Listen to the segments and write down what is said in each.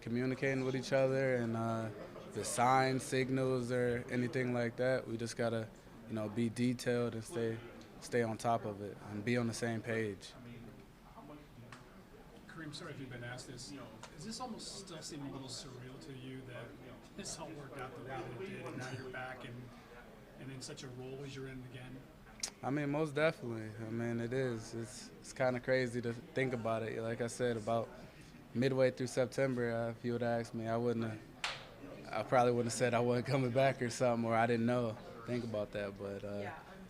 communicating with each other and the signs, signals, or anything like that. We just gotta, be detailed and stay on top of it and be on the same page. Kareem, sorry if you've been asked this. Does this almost still seem a little surreal to you that this all worked out the way that it did, and now you're back and in such a role as you're in again? I mean, most definitely. I mean, it is. It's kind of crazy to think about it. Like I said, about midway through September, if you would ask me, I probably wouldn't have said I wasn't coming back or something, or I didn't know. Think about that, but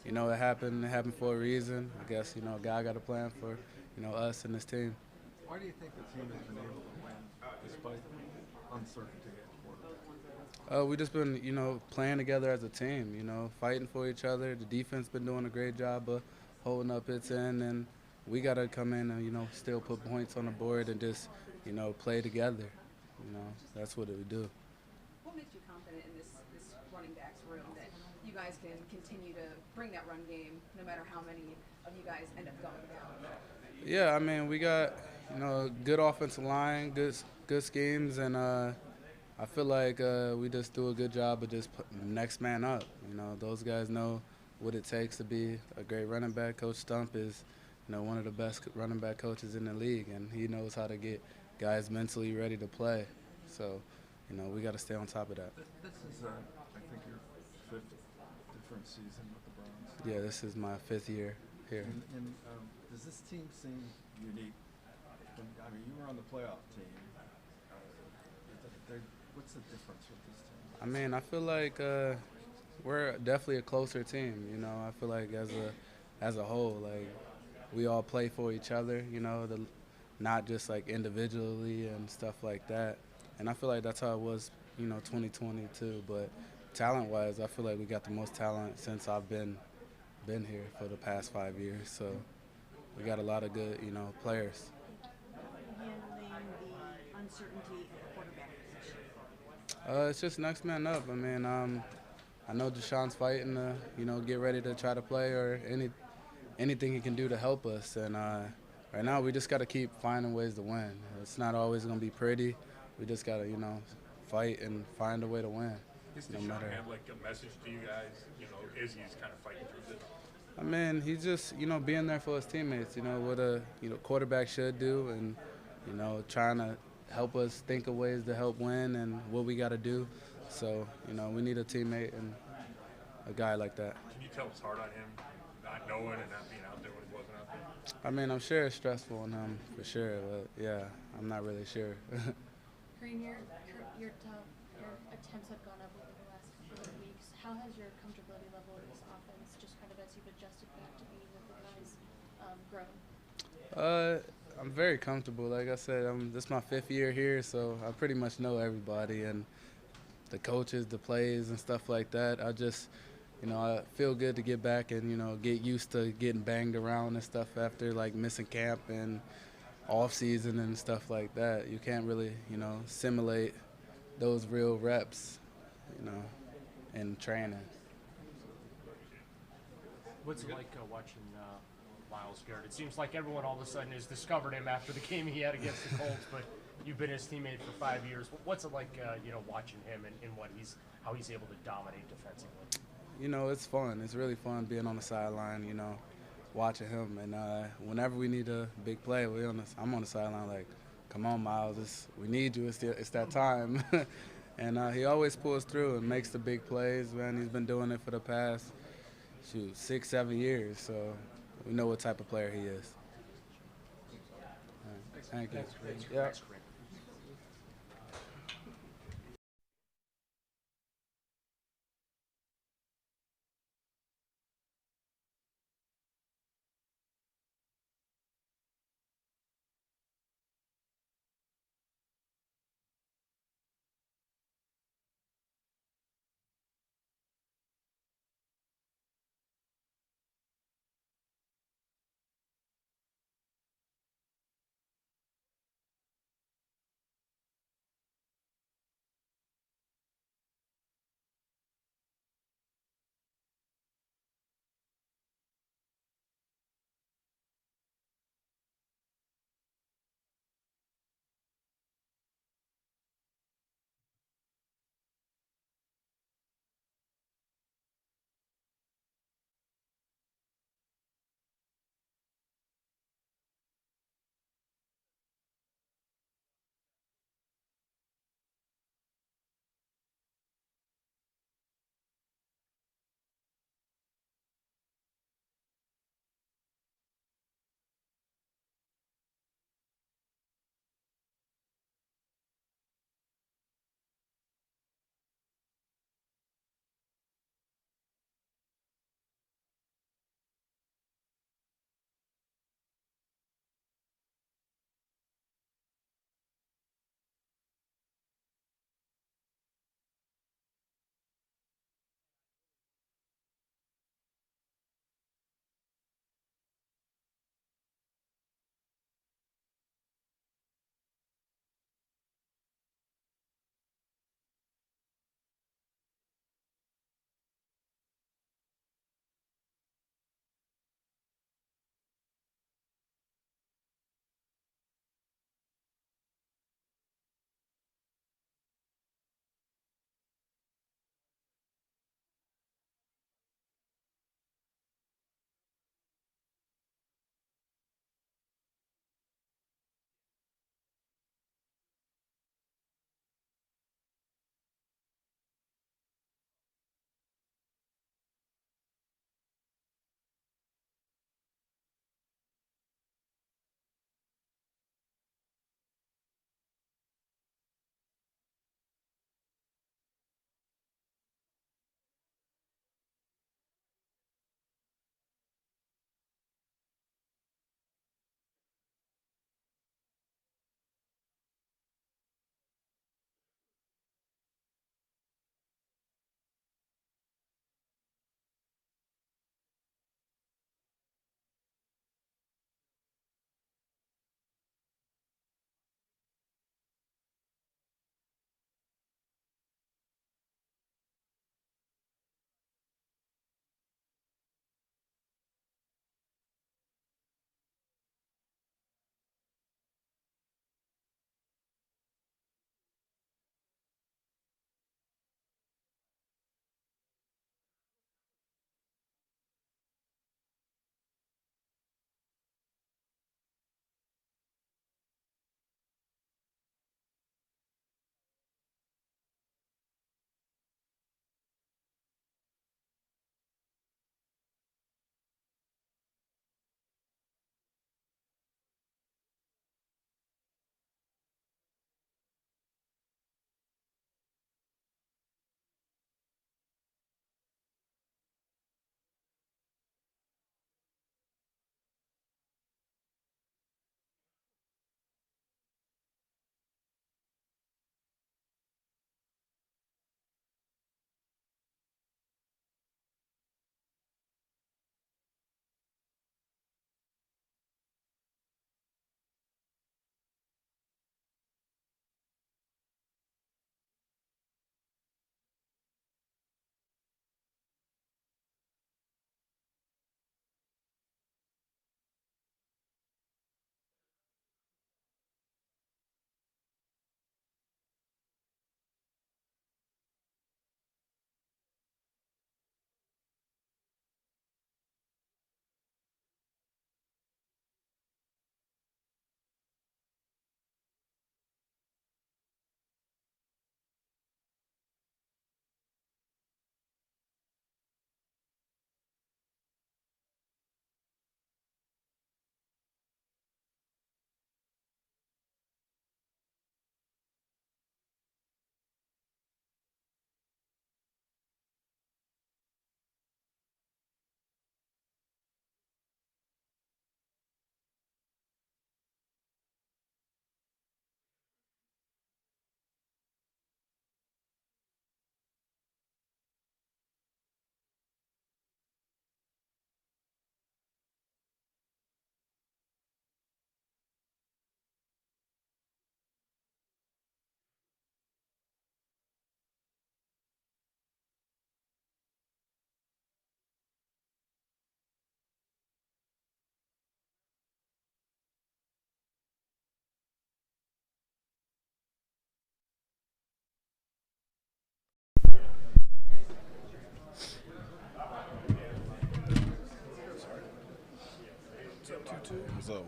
it happened. It happened for a reason. I guess God got a plan for us and this team. Why do you think the team has been able to win despite uncertainty at quarterback? We just been playing together as a team. Fighting for each other. The defense been doing a great job of holding up its end, and we got to come in and still put points on the board and just play together. That's what it would do. What makes you confident in this running backs room that you guys can continue to bring that run game no matter how many of you guys end up going down? Yeah, I mean we got good offensive line, good schemes, and I feel like we just do a good job of just next man up. Those guys know what it takes to be a great running back. Coach Stump is one of the best running back coaches in the league, and he knows how to get guys mentally ready to play. So we got to stay on top of that. This is, I think, your fifth different season with the Browns. Yeah, this is my 5th year here. And does this team seem unique? I mean, you were on the playoff team. What's the difference with this team? I mean, I feel like we're definitely a closer team. I feel like as a whole, like we all play for each other. Not just like individually and stuff like that. And I feel like that's how it was, 2022. But talent-wise, I feel like we got the most talent since I've been here for the past 5 years. So we got a lot of good, players. Handling the uncertainty of the quarterback position? It's just next man up. I mean, I know Deshaun's fighting to, get ready to try to play or anything he can do to help us. And right now, we just got to keep finding ways to win. It's not always going to be pretty. We just got to, fight and find a way to win. Does Deshaun have like a message to you guys, as he's kind of fighting through this? I mean, he's just, being there for his teammates, what a quarterback should do, and, trying to help us think of ways to help win and what we got to do. So, we need a teammate and a guy like that. Can you tell it's hard on him, not knowing and not being out there when he wasn't out there? I mean, I'm sure it's stressful on him for sure, but yeah, I'm not really sure. Kareem, your attempts have gone up over the last couple of weeks. How has your comfortability level in this offense, just kind of as you've adjusted back to being with the guys, grown? I'm very comfortable. Like I said, this is my 5th year here, so I pretty much know everybody and the coaches, the plays, and stuff like that. I just, I feel good to get back and, get used to getting banged around and stuff after, like, missing camp and off-season and stuff like that. You can't really, simulate those real reps, in training. What's it like watching Myles Garrett? It seems like everyone all of a sudden has discovered him after the game he had against the Colts, but you've been his teammate for 5 years. What's it like, watching him and how he's able to dominate defensively? It's fun. It's really fun being on the sideline, watching him. And whenever we need a big play, I'm on the sideline like, come on, Myles, we need you. It's that time. And he always pulls through and makes the big plays, man. He's been doing it for the past, 6, 7 years. So we know what type of player he is. All right. Thank you. Thanks,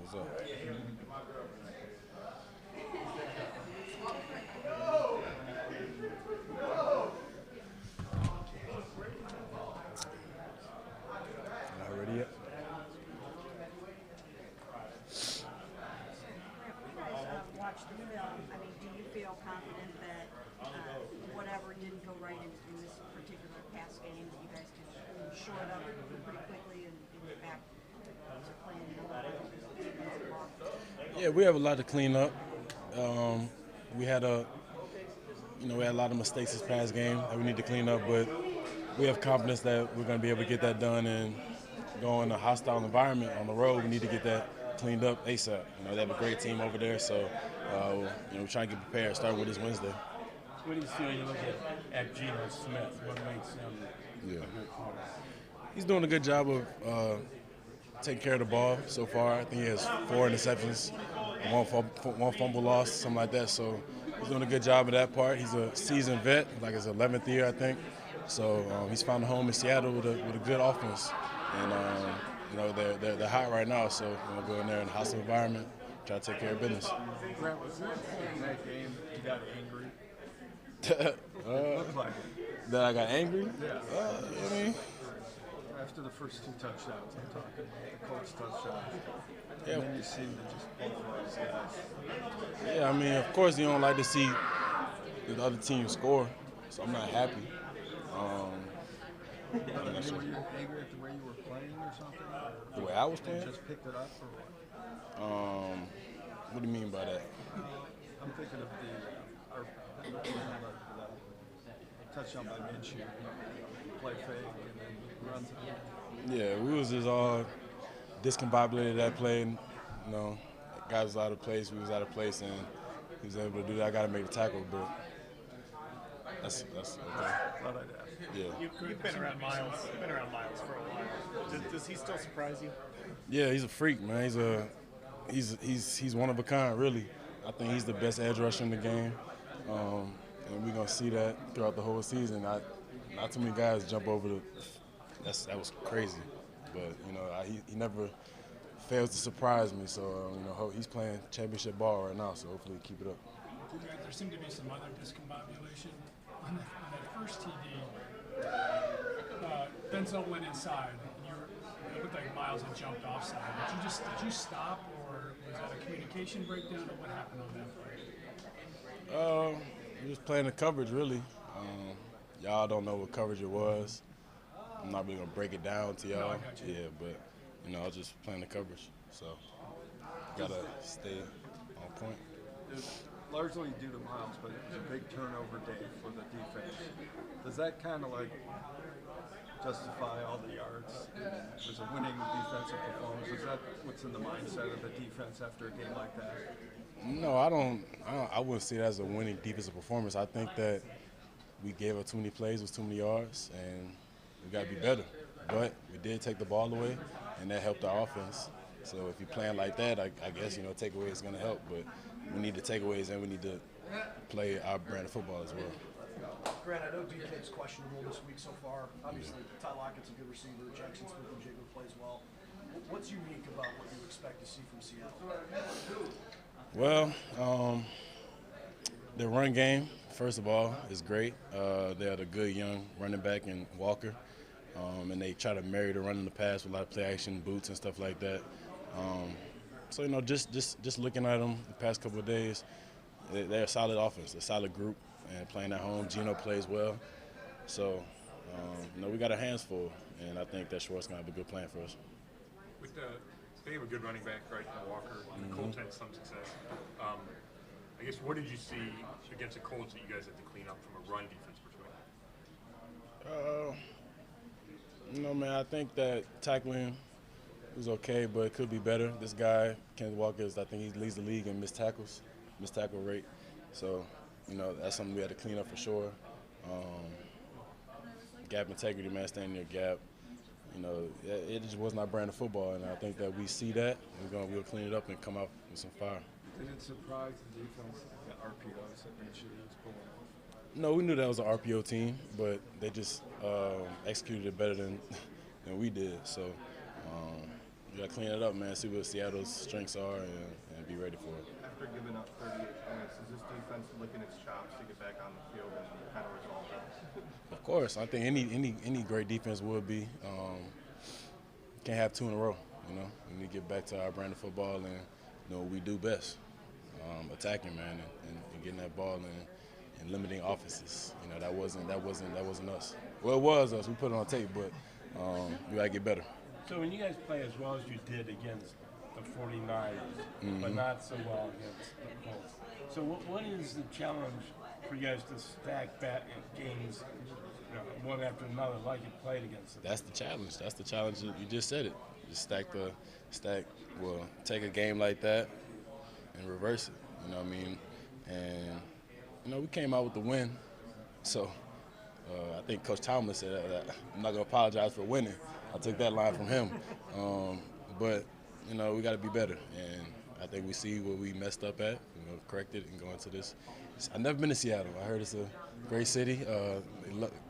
What's up? Not ready yet? When you guys watch the film, I mean, do you feel confident that whatever didn't go right in this particular pass game, that you guys can shore it up pretty quickly and get back to playing defensive ball? Yeah, we have a lot to clean up. We had we had a lot of mistakes this past game that we need to clean up, but we have confidence that we're going to be able to get that done and go in a hostile environment on the road. We need to get that cleaned up ASAP. They have a great team over there, so we're trying to get prepared, starting with this Wednesday. What do you see when you look at Geno Smith? What makes him a good quarterback? He's doing a good job of taking care of the ball so far. I think he has 4 interceptions, one fumble loss, something like that. So he's doing a good job of that part. He's a seasoned vet, like his 11th year, I think. So he's found a home in Seattle with a good offense, and they're hot right now. So go in there in a hostile environment, try to take care of business. Grant, was there a point in that game you got angry? It looked like it. That I got angry? Yeah. I mean, After the first 2 touchdowns, I'm talking the Colts touchdowns. Yeah. And then you seem to just pulverize guys. yeah, I mean, of course you don't like to see the other team score, so I'm not happy. I'm not sure. Were you angry at the way you were playing or something? Or The way I was you playing? just picked it up or what? What do you mean by that? I'm thinking of the touchdown by Minshew. Play fake and then runs it. Yeah, we was just all discombobulated that play. Guy was out of place, we was out of place, and he was able to do that. I got to make the tackle, but that's okay. Thought I'd ask. Yeah. You've been around Miles. For a while. Does he still surprise you? Yeah, he's a freak, man. He's one of a kind, really. I think he's the best edge rusher in the game, and we're gonna see that throughout the whole season. Not too many guys jump over that was crazy, but he never fails to surprise me. So he's playing championship ball right now. So hopefully he keep it up. There seemed to be some other discombobulation on that first TD. Denzel went inside. It looked like Miles had jumped offside. Did you stop, or was that a communication breakdown, or what happened on that play? We was playing the coverage, really. Y'all don't know what coverage it was. I'm not really gonna break it down to y'all. No, I got you. Yeah, but I was just playing the coverage, so gotta stay on point. Largely due to Miles, but it was a big turnover day for the defense. Does that kind of justify all the yards? There's a winning defensive performance. Is that what's in the mindset of the defense after a game like that? No, I wouldn't see it as a winning defensive performance. I think that we gave up too many plays, with too many yards, and we got to be better. But we did take the ball away, and that helped our offense. So if you're playing like that, I guess takeaway is going to help. But we need the takeaways, and we need to play our brand of football as well. Grant, I know DK's questionable this week so far. Obviously, Ty Lockett's a good receiver. Jackson Smith and Jigba plays well. What's unique about what you expect to see from Seattle? Well, the run game, first of all, is great. They had a good young running back in Walker, and they try to marry the run and the pass with a lot of play action, boots and stuff like that. So just looking at them the past couple of days, they're a solid offense, a solid group, and playing at home. Geno plays well, so we got our hands full, and I think that Schwartz gonna have a good plan for us. They have a good running back, right, in Walker. And the Colts had some success. I guess what did you see against the Colts that you guys had to clean up from a run defense perspective? Man, I think that tackling was okay, but it could be better. This guy, Kenneth Walker, I think he leads the league in missed tackle rate. So, that's something we had to clean up for sure. Gap integrity, man, staying in your gap. It just wasn't our brand of football, and I think that we see that. We'll clean it up and come out with some fire. Did it surprise the defense, the RPOs that Minshew was pulling off? No, we knew that was an RPO team, but they just executed it better than we did. So, You got to clean it up, man. See what Seattle's strengths are and be ready for it. After giving up 38 points, is this defense licking its chops to get back on the field and kind of resolve that? Of course, I think any great defense would be. Can't have two in a row. You know, we need to get back to our brand of football and what we do best, attacking, man, and getting that ball and limiting offenses. You know, that wasn't us. Well, it was us. We put it on tape, but we gotta get better. So when you guys play as well as you did against the 49ers, but not so well against the Colts, so what is the challenge for you guys to stack back games one after another like you played against them? That's the challenge. That's the challenge. You just said it. Just take a game like that and reverse it. You know what I mean? And we came out with the win. So I think Coach Tomlin said that I'm not gonna apologize for winning. I took that line from him. But we got to be better, and I think we see where we messed up at. Correct it and go into this. I've never been to Seattle. I heard it's a great city,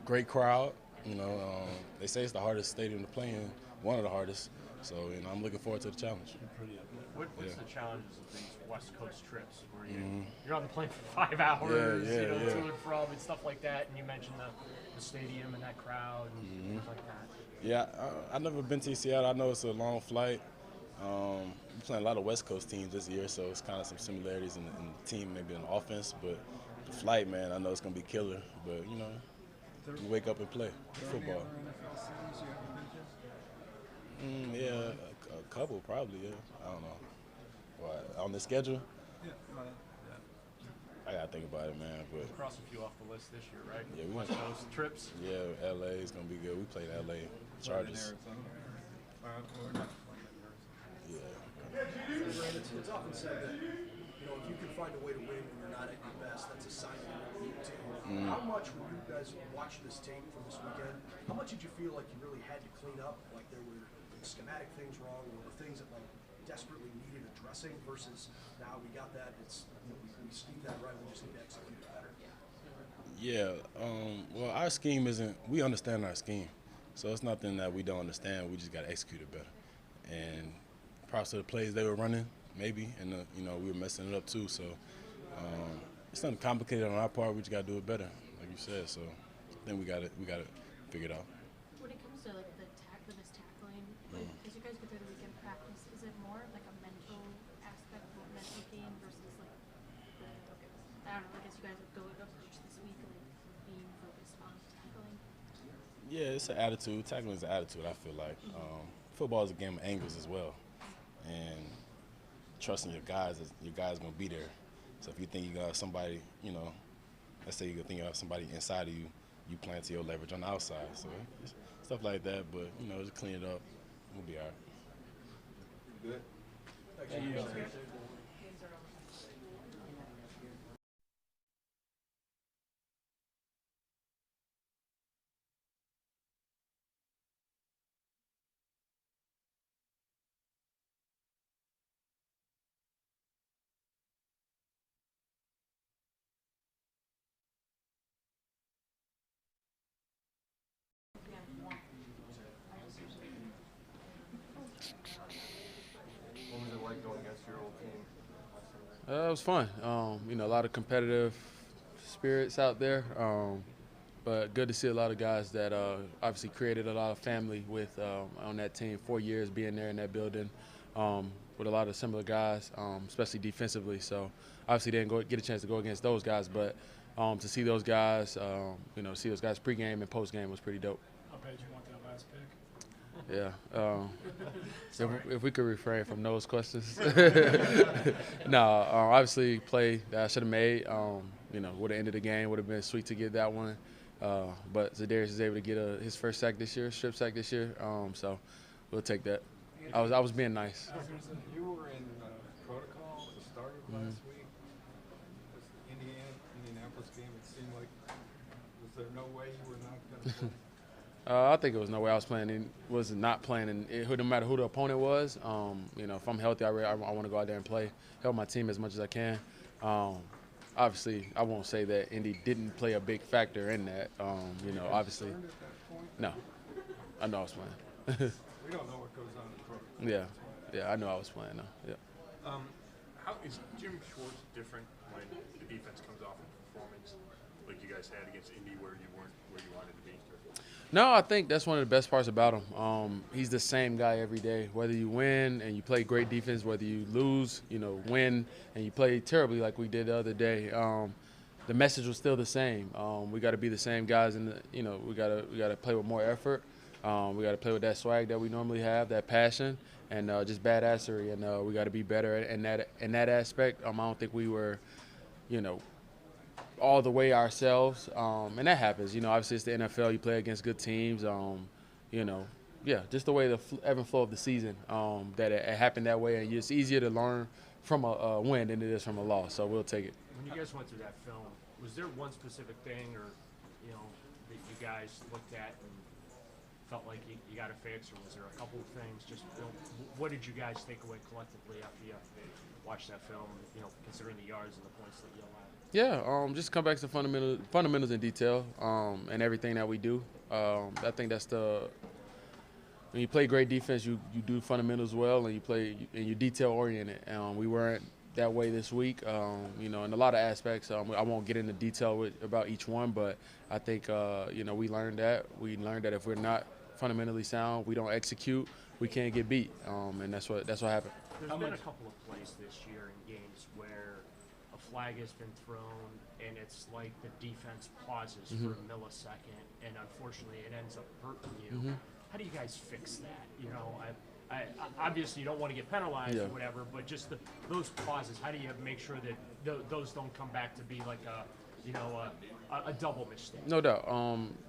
great crowd. They say it's the hardest stadium to play in, one of the hardest. So I'm looking forward to the challenge. What's the challenges of these West Coast trips where you're on the plane for 5 hours, to and from and stuff like that? And you mentioned the stadium and that crowd and things like that. Yeah, I've never been to Seattle. I know it's a long flight. We're playing a lot of West Coast teams this year, so it's kind of some similarities in the team, maybe in the offense. But the flight, man, I know it's going to be killer. But, we wake up and play football. Yeah, a couple probably, yeah. I don't know. What, on the schedule? Yeah. I got to think about it, man. But Cross a few off the list this year, right? Yeah, we West Coast trips. Yeah, LA is going to be good. We played LA Chargers. Yeah. It's often said that, if you can find a way to win when you're not at your best, that's a sign of a good team. How much, when you guys watched this tape from this weekend, how much did you feel like you really had to clean up, like there were schematic things wrong, or things that desperately needed addressing, versus now we got that, we schemed that right, we just need to execute it better? Yeah, well, our scheme isn't, we understand our scheme. So it's nothing that we don't understand, we just got to execute it better. And props to the plays they were running, maybe, and we were messing it up too. So it's nothing complicated on our part. We just got to do it better, like you said. So I think we got to figure it out. When it comes to this tackling, as you guys go through the weekend practice, is it more of like a mental aspect, of a mental game versus I don't know, I guess you guys would go approach this week being focused on tackling? Yeah, it's an attitude. Tackling is an attitude, I feel like. Football is a game of angles as well. And trusting your guys going to be there. So if you think you got somebody, let's say you think you have somebody inside of you, you plan to your leverage on the outside. So stuff like that, but, just clean it up. We'll be all right. Good. Thank you. What was it like going against your old team? It was fun. A lot of competitive spirits out there. But good to see a lot of guys that obviously created a lot of family with on that team. 4 years being there in that building with a lot of similar guys, especially defensively. So obviously didn't get a chance to go against those guys, but to see those guys, see those guys pregame and postgame was pretty dope. How bad you want that last pick? Yeah. If we could refrain from those questions. No, obviously play that I should have made. Would have ended the game. Would have been sweet to get that one. But Zadarius is able to get his first sack this year, strip sack this year. So we'll take that. I was being nice. You were in protocol at the start of last week. Was the Indianapolis game, it seemed like, was there no way you were not going to play? I think it was no way I was playing. Was not playing, and no matter who the opponent was. If I'm healthy, I want to go out there and play, help my team as much as I can. Obviously, I won't say that Indy didn't play a big factor in that. Obviously, no, I know I was playing. We don't know what goes on in the program. Yeah, I know I was playing though. Yeah. How is Jim Schwartz different when the defense comes off a performance like you guys had against Indy where you weren't where you wanted to be? No, I think that's one of the best parts about him. He's the same guy every day. Whether you win and you play great defense, whether you lose, win and you play terribly like we did the other day, the message was still the same. We got to be the same guys, and we got to play with more effort. We got to play with that swag that we normally have, that passion, and just badassery. And we got to be better in that aspect. I don't think we were, all the way ourselves, and that happens. Obviously it's the NFL. You play against good teams. Just the way the ebb and flow of the season. That it happened that way, and it's easier to learn from a win than it is from a loss. So we'll take it. When you guys went through that film, was there one specific thing, or that you guys looked at and felt like you got to fix, or was there a couple of things? Just what did you guys take away collectively after you watched that film? Considering the yards and the points that you allowed. Yeah, just come back to fundamentals in detail, and everything that we do. I think that's when you play great defense, you do fundamentals well, and you detail oriented. We weren't that way this week, in a lot of aspects. I won't get into detail about each one, but I think we learned that. We learned that if we're not fundamentally sound, we don't execute, we can't get beat, and that's what happened. There's been a couple of plays this year in games where a flag has been thrown, and it's like the defense pauses for a millisecond, and unfortunately it ends up hurting you. How do you guys fix that? I obviously you don't want to get penalized or whatever, but just those pauses, how do you make sure that those don't come back to be like a double mistake? No doubt.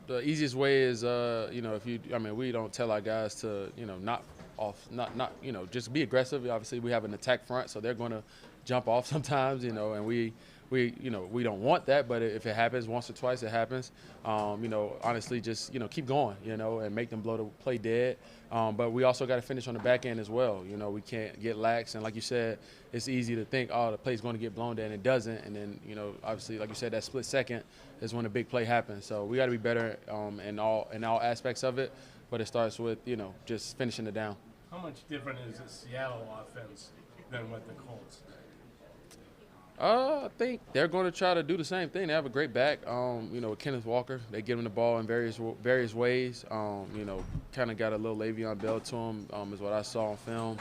The easiest way is, we don't tell our guys to, just be aggressive. Obviously, we have an attack front, so they're going to jump off sometimes, and we don't want that, but if it happens once or twice, it happens. Honestly, just keep going, and make them blow the play dead. But we also got to finish on the back end as well. We can't get lax, and like you said, it's easy to think, oh, the play's going to get blown dead, and it doesn't. And then obviously, like you said, that split second is when the big play happens. So we got to be better in all aspects of it. But it starts with just finishing it down. How much different is the Seattle offense than with the Colts? I think they're going to try to do the same thing. They have a great back, with Kenneth Walker. They give him the ball in various ways. Kind of got a little Le'Veon Bell to him, is what I saw on film.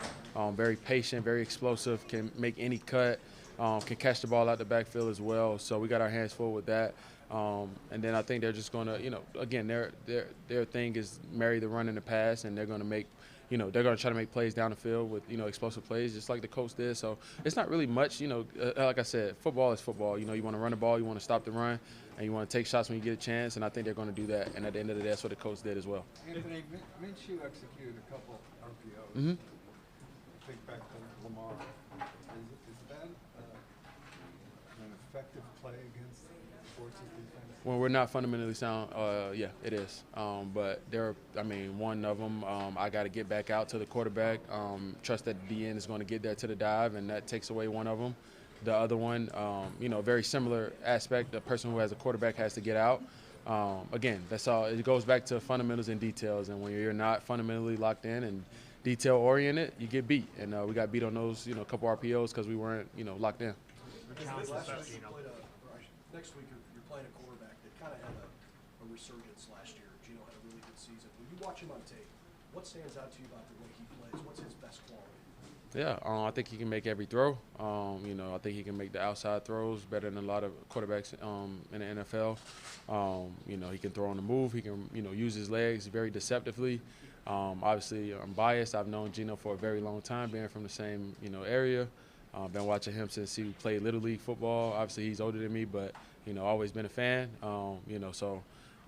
Very patient, very explosive, can make any cut, can catch the ball out the backfield as well. So we got our hands full with that. And then I think they're just going to, again, their thing is marry the run and the pass, and they're going to make they're going to try to make plays down the field with, explosive plays, just like the Colts did. So it's not really much, like I said, football is football. You want to run the ball, you want to stop the run, and you want to take shots when you get a chance, and I think they're going to do that. And at the end of the day, that's what the Colts did as well. Anthony, Minshew executed a couple RPOs. Think back to Lamar. Is that an effective play against Schwartz's defense? When we're not fundamentally sound, yeah, it is. But one of them, I got to get back out to the quarterback, trust that the DN is going to get there to the dive, and that takes away one of them. The other one, very similar aspect. The person who has a quarterback has to get out. Again, that's all. It goes back to fundamentals and details, and when you're not fundamentally locked in and detail-oriented, you get beat. And we got beat on those, a couple RPOs because we weren't, locked in. Next week you're playing a quarterback that kind of had a resurgence last year. Gino had a really good season. When you watch him on tape, what stands out to you about the way he plays? What's his best quality? Yeah, I think he can make every throw. I think he can make the outside throws better than a lot of quarterbacks in the NFL. He can throw on the move. He can, use his legs very deceptively. Obviously, I'm biased. I've known Gino for a very long time, being from the same, area. Been watching him since he played Little League football. Obviously, he's older than me, but, always been a fan. So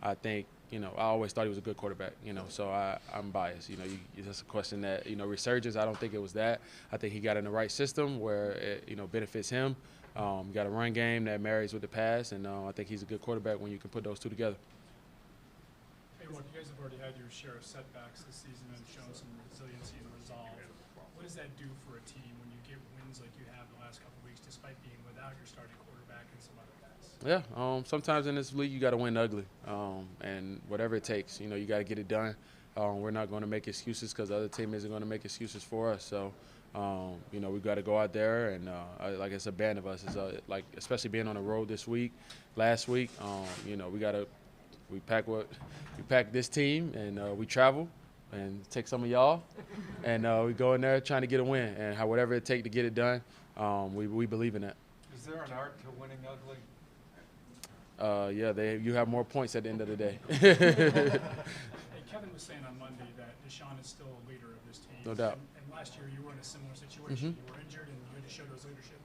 I think, I always thought he was a good quarterback, so I'm biased. That's a question that, resurgence, I don't think it was that. I think he got in the right system where it, benefits him. Got a run game that marries with the pass, and I think he's a good quarterback when you can put those two together. Hey, Ron, you guys have already had your share of setbacks this season and shown some resiliency and resolve. What does that do for a team when you get wins like you have the last couple of weeks, despite being without your starting quarterback and some other guys? Yeah, sometimes in this league you got to win ugly, and whatever it takes, you got to get it done. We're not going to make excuses because the other team isn't going to make excuses for us. So, you know, we got to go out there and like it's a band of us. It's like especially being on the road this week, last week. You know, we pack this team and we travel and take some of y'all and we go in there trying to get a win and whatever it takes to get it done. We believe in that. Is there an art to winning ugly? Yeah, you have more points at the end of the day. Hey, Kevin was saying on Monday that Deshaun is still a leader of this team. No doubt. And last year you were in a similar situation. You were injured and you had to show those leadership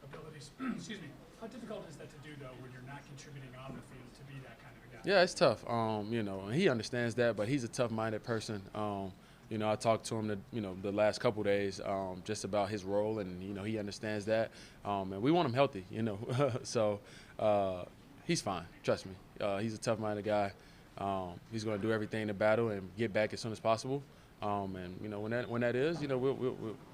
abilities. Excuse me. How difficult is that to do, though, when you're not contributing on the field to be that kind of a guy? Yeah, it's tough. You know, and he understands that, but he's a tough-minded person. You know, I talked to him, the last couple days just about his role, and you know, he understands that. And we want him healthy. You know, so he's fine. Trust me. He's a tough-minded guy. He's going to do everything to battle and get back as soon as possible. And you know, when that is, you know,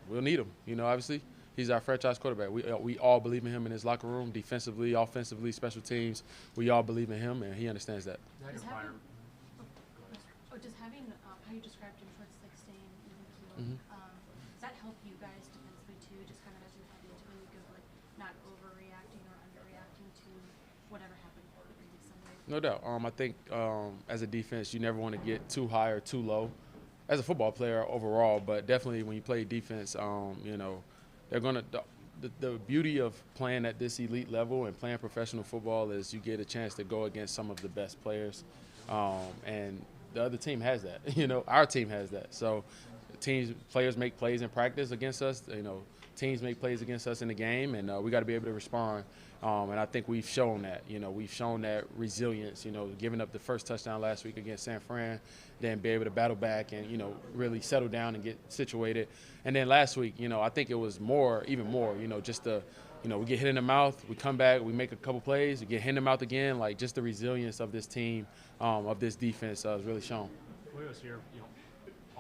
we'll need him. You know, obviously. He's our franchise quarterback. We all believe in him in his locker room, defensively, offensively, special teams. We all believe in him, and he understands that. Does having how you described him, towards like staying even keeled, does that help you guys defensively too? Just kind of as you're heading into the week of like not overreacting or underreacting to whatever happened the previous Sunday. No doubt. I think as a defense, you never want to get too high or too low. As a football player overall, but definitely when you play defense, you know. They're going to the beauty of playing at this elite level and playing professional football is you get a chance to go against some of the best players, and the other team has that. You know, our team has that. So, players make plays in practice against us. You know, teams make plays against us in the game, and we got to be able to respond. And I think we've shown that. You know, we've shown that resilience. You know, giving up the first touchdown last week against San Fran, then be able to battle back and you know really settle down and get situated. And then last week, you know, I think it was even more. You know, just the, you know, we get hit in the mouth, we come back, we make a couple plays, we get hit in the mouth again. Like just the resilience of this team, of this defense, is really shown. Whereas here, you know,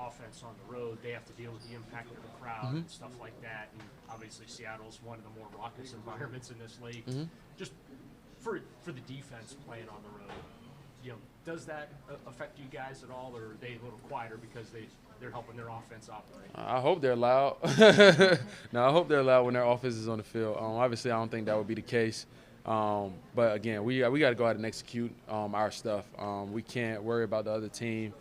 offense on the road, they have to deal with the impact of the crowd and stuff like that. And obviously, Seattle's one of the more raucous environments in this league. Just for the defense playing on the road, you know, does that affect you guys at all, or are they a little quieter because they're helping their offense operate? I hope they're loud. No, I hope they're loud when their offense is on the field. Obviously, I don't think that would be the case. But again, we got to go out and execute our stuff. We can't worry about the other team.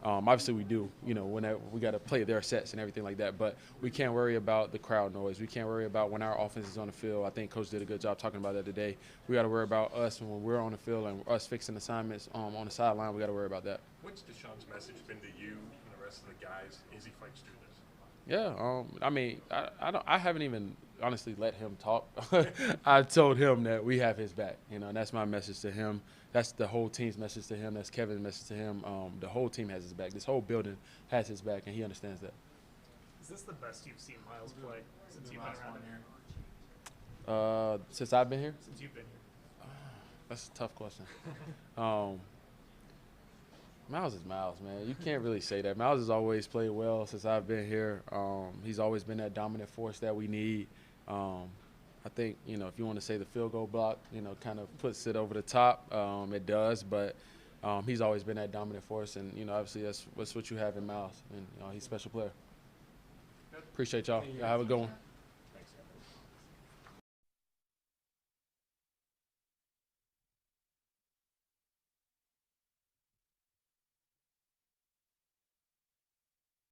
Obviously, we do. You know, when we got to play their sets and everything like that. But we can't worry about the crowd noise. We can't worry about when our offense is on the field. I think Coach did a good job talking about that today. We got to worry about us when we're on the field and us fixing assignments on the sideline. We got to worry about that. What's Deshaun's message been to you and the rest of the guys as he fights through this? Yeah, I mean, I haven't even honestly let him talk. I told him that we have his back. You know, and that's my message to him. That's the whole team's message to him. That's Kevin's message to him. The whole team has his back. This whole building has his back, and he understands that. Is this the best you've seen Miles play since you've been around here? Since I've been here? Since you've been here. That's a tough question. Miles is Miles, man. You can't really say that. Miles has always played well since I've been here. He's always been that dominant force that we need. I think, you know, if you want to say the field goal block, you know, kind of puts it over the top. It does, but he's always been that dominant force, and you know, obviously that's what you have in Miles, and you know, he's a special player. Appreciate y'all. Y'all have a good one.